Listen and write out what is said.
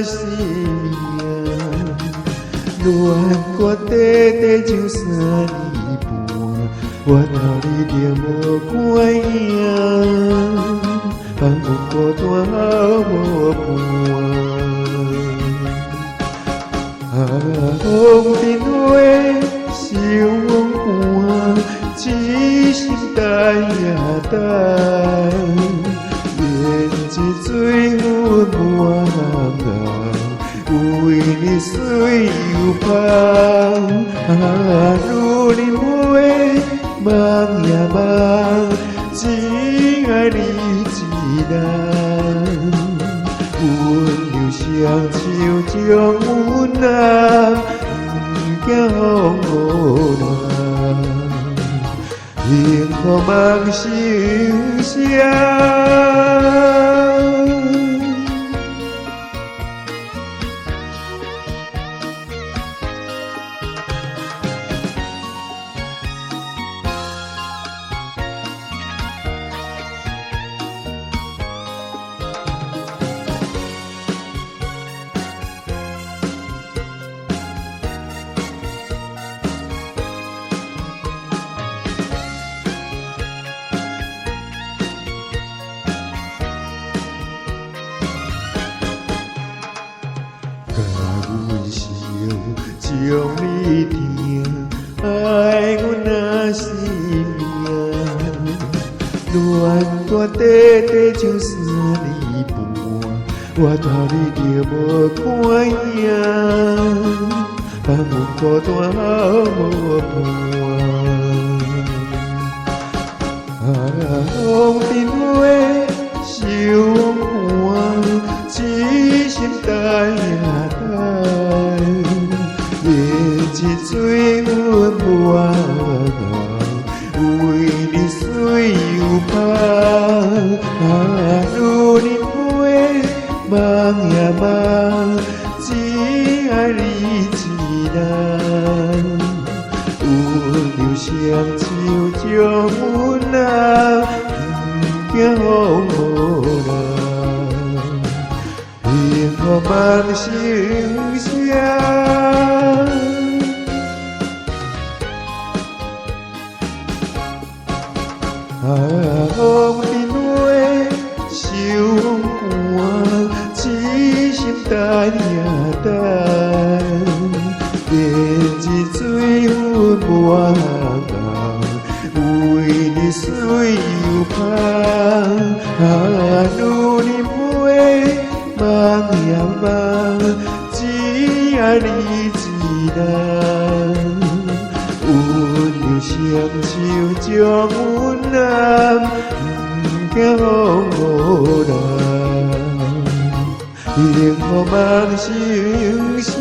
是命，恋歌短短就3年半，我头你就无关影，放阮孤单好无伴。风尘花，想阮寒，痴心等呀等，胭脂水阮满红，为你水又芳。如林花，梦呀梦，只爱你一人。温柔双手将阮揽，不惊风雨浪。幸福梦成双。将你疼，爱阮若是命，恋歌短短就3年半，我头你就无看影，放阮孤单好无伴。风尘花，想阮寒，痴心等呀等。胭脂水阮满红，为你水又芳。如林花，梦呀梦，只爱你一人。温柔双手将阮揽，不惊风雨浪。幸福梦成双。风尘花，想寒，痴心等呀等，胭脂水阮满红，为你水又芳。如林花，梦呀梦，只爱你一人。温柔双手将阮揽，不惊风雨浪。幸福梦成双。